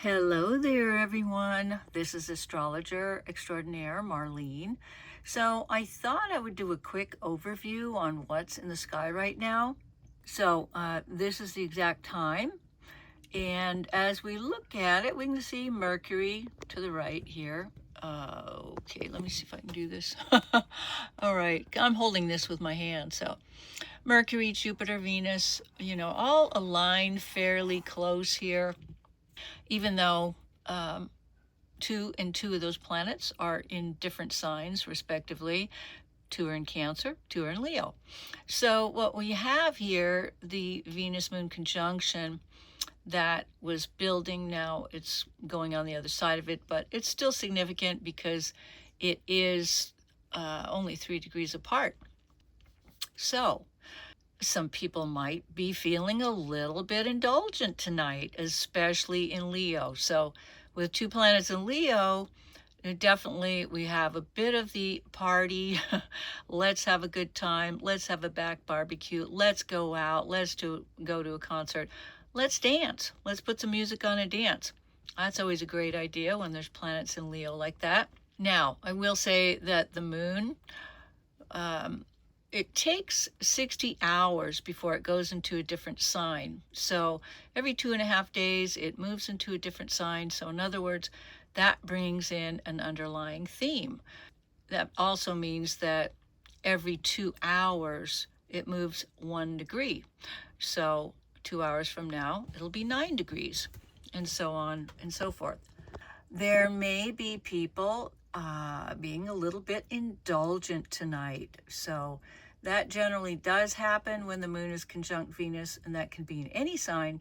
Hello there, everyone. This is Astrologer Extraordinaire, Marlene. So I thought I would do a quick overview on what's in the sky right now. This is the exact time. And as we look at it, we can see Mercury to the right here. Okay, let me see if I can do this. All right, I'm holding this with my hand. So Mercury, Jupiter, Venus, all aligned fairly close here, even though two of those planets are in different signs, respectively. Two are in Cancer, two are in Leo. So what we have here, the Venus-Moon conjunction that was building, now it's going on the other side of it, but it's still significant because it is only 3 degrees apart. So some people might be feeling a little bit indulgent tonight, especially in Leo. So with two planets in Leo, definitely we have a bit of the party. Let's have a good time. Let's have a back barbecue. Let's go out. Go to a concert. Let's dance. Let's put some music on and dance. That's always a great idea when there's planets in Leo like that. Now, I will say that the moon, it takes 60 hours before it goes into a different sign. So every 2.5 days, it moves into a different sign. So in other words, that brings in an underlying theme. That also means that every 2 hours, it moves 1 degree. So 2 hours from now, it'll be 9 degrees, and so on and so forth. There may be people being a little bit indulgent tonight. So that generally does happen when the moon is conjunct Venus, and that can be in any sign.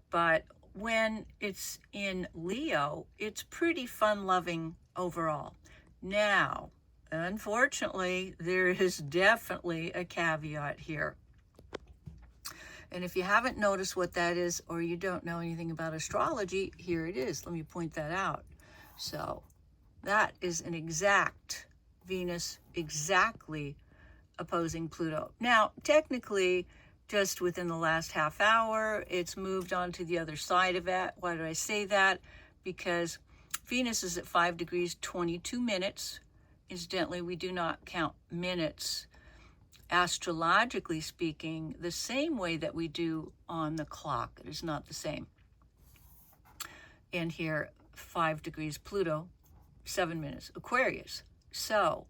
But when it's in Leo, it's pretty fun-loving overall. Now, unfortunately, there is definitely a caveat here. And if you haven't noticed what that is, or you don't know anything about astrology, here it is. Let me point that out. So that is an exact Venus exactly opposing Pluto. Now, technically, just within the last half hour, it's moved on to the other side of it. Why do I say that? Because Venus is at 5 degrees, 22 minutes. Incidentally, we do not count minutes, astrologically speaking, the same way that we do on the clock. It is not the same. And here, 5 degrees Pluto, 7 minutes Aquarius. So,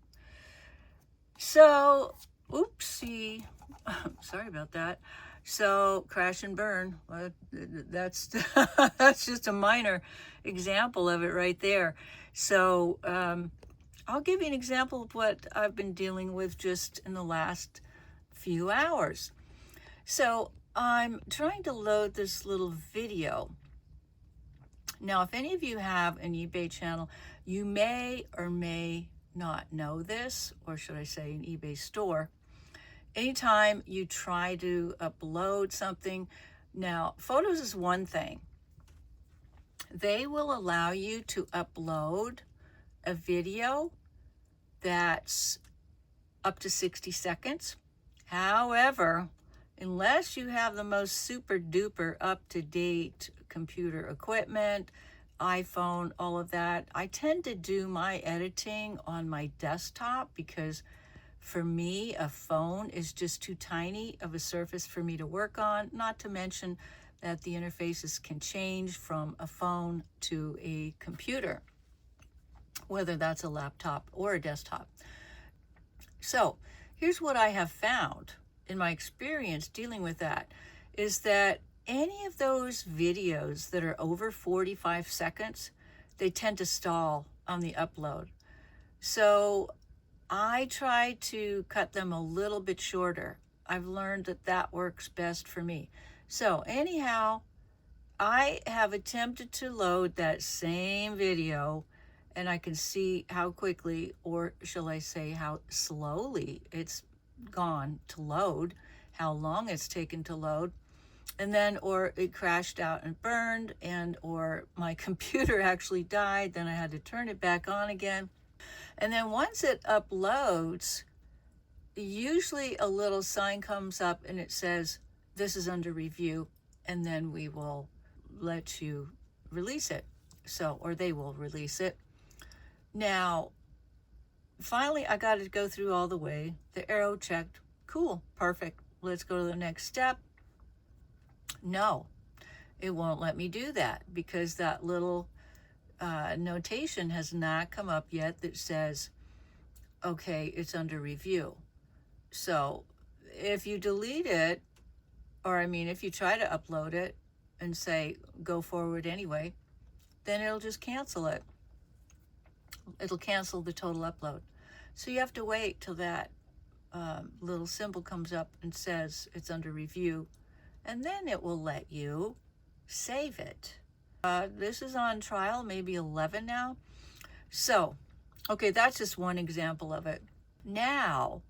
oopsie, sorry about that. So crash and burn, that's that's just a minor example of it right there. So I'll give you an example of what I've been dealing with just in the last few hours. So I'm trying to load this little video. Now, if any of you have an eBay channel, you may or may not know this, or should I say an eBay store. Anytime you try to upload something, now photos is one thing. They will allow you to upload a video that's up to 60 seconds. However, unless you have the most super duper up-to-date computer equipment, iPhone, all of that, I tend to do my editing on my desktop because for me, a phone is just too tiny of a surface for me to work on, not to mention that the interfaces can change from a phone to a computer, whether that's a laptop or a desktop. So here's what I have found in my experience dealing with that, is that any of those videos that are over 45 seconds, they tend to stall on the upload. So I try to cut them a little bit shorter. I've learned that that works best for me. So anyhow, I have attempted to load that same video, and I can see how quickly, or shall I say how slowly, it's gone to load, how long it's taken to load. And then, or it crashed out and burned, and or my computer actually died, then I had to turn it back on again. And then once it uploads, usually a little sign comes up and it says, this is under review, and then we will let you release it. So, or they will release it. Now, finally, I got to go through all the way. The arrow checked. Cool, perfect. Let's go to the next step. No, it won't let me do that because that little notation has not come up yet that says, okay, it's under review. So if you delete it, or I mean, if you try to upload it and say, go forward anyway, then it'll just cancel it. It'll cancel the total upload. So you have to wait till that little symbol comes up and says it's under review, and then it will let you save it. This is on trial, maybe 11 now. So, okay, that's just one example of it. Now,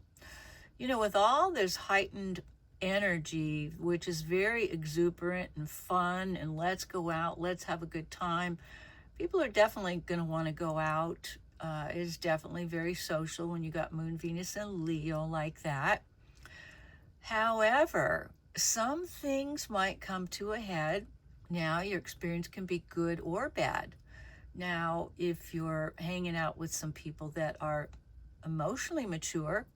you know, with all this heightened energy, which is very exuberant and fun, and let's go out, let's have a good time, people are definitely going to want to go out. It is definitely very social when you got Moon, Venus, and Leo like that. However, some things might come to a head. Now, your experience can be good or bad. Now, if you're hanging out with some people that are emotionally mature,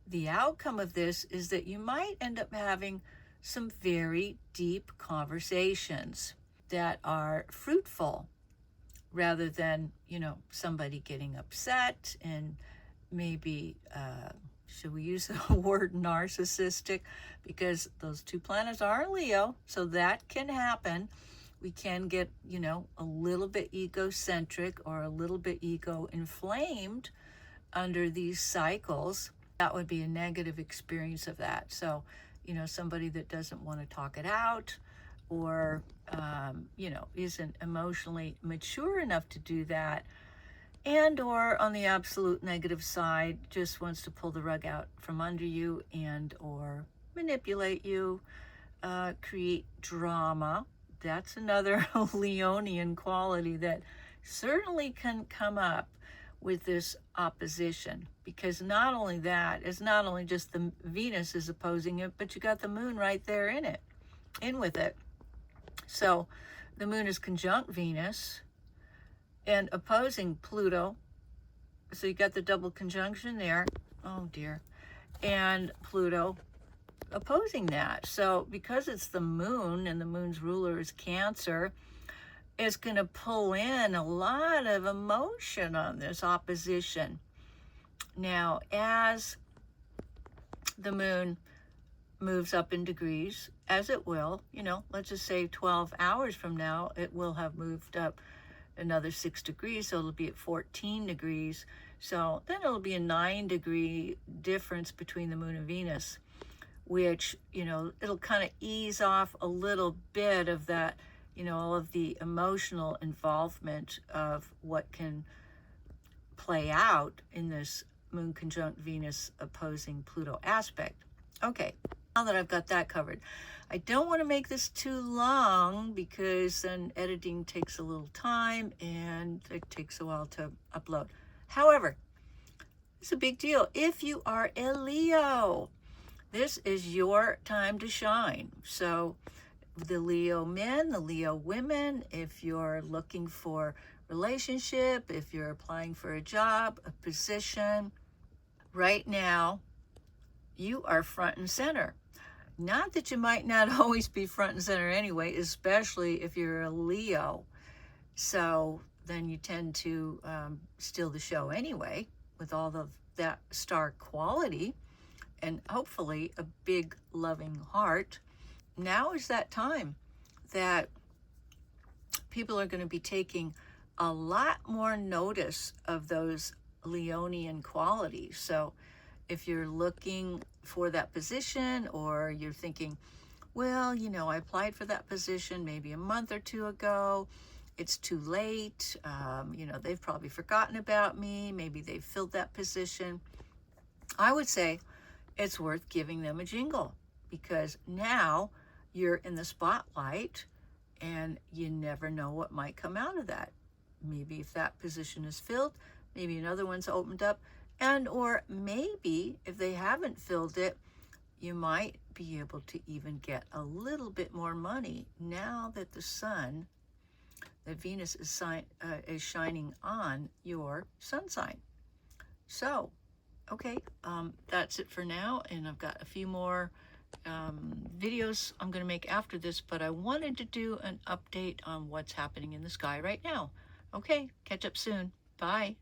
the outcome of this is that you might end up having some very deep conversations that are fruitful rather than, you know, somebody getting upset and maybe, should we use the word narcissistic? Because those two planets are in Leo, so that can happen. We can get, you know, a little bit egocentric or a little bit ego inflamed under these cycles. That would be a negative experience of that. So, you know, somebody that doesn't want to talk it out or, you know, isn't emotionally mature enough to do that, and or on the absolute negative side, just wants to pull the rug out from under you and or manipulate you, create drama. That's another Leonian quality that certainly can come up with this opposition, because not only that, it's not only just the Venus is opposing it, but you got the moon right there in with it. So the moon is conjunct Venus and opposing Pluto. So you got the double conjunction there. Oh dear. And Pluto opposing that. So because it's the moon and the moon's ruler is Cancer, it's going to pull in a lot of emotion on this opposition. Now, as the moon moves up in degrees, as it will, you know, let's just say 12 hours from now, it will have moved up another 6 degrees, so it'll be at 14 degrees. So then it'll be a 9-degree difference between the moon and Venus, which, you know, it'll kind of ease off a little bit of that, you know, all of the emotional involvement of what can play out in this moon conjunct Venus opposing Pluto aspect. Okay, now that I've got that covered, I don't want to make this too long because then editing takes a little time and it takes a while to upload. However, it's a big deal. If you are a Leo, this is your time to shine. So the Leo men, the Leo women, if you're looking for relationship, if you're applying for a job, a position, right now, you are front and center. Not that you might not always be front and center anyway, especially if you're a Leo. So then you tend to steal the show anyway with all of that star quality and hopefully a big loving heart. Now is that time that people are going to be taking a lot more notice of those Leonian qualities. So if you're looking for that position, or you're thinking, well, you know, I applied for that position maybe a month or two ago, it's too late, you know, they've probably forgotten about me, maybe they've filled that position, I would say it's worth giving them a jingle, because now you're in the spotlight and you never know what might come out of that. Maybe if that position is filled, maybe another one's opened up, and or maybe if they haven't filled it, you might be able to even get a little bit more money now that the sun, that Venus is shining on your sun sign. So, okay, that's it for now, and I've got a few more videos I'm going to make after this, but I wanted to do an update on what's happening in the sky right now. Okay, catch up soon. Bye.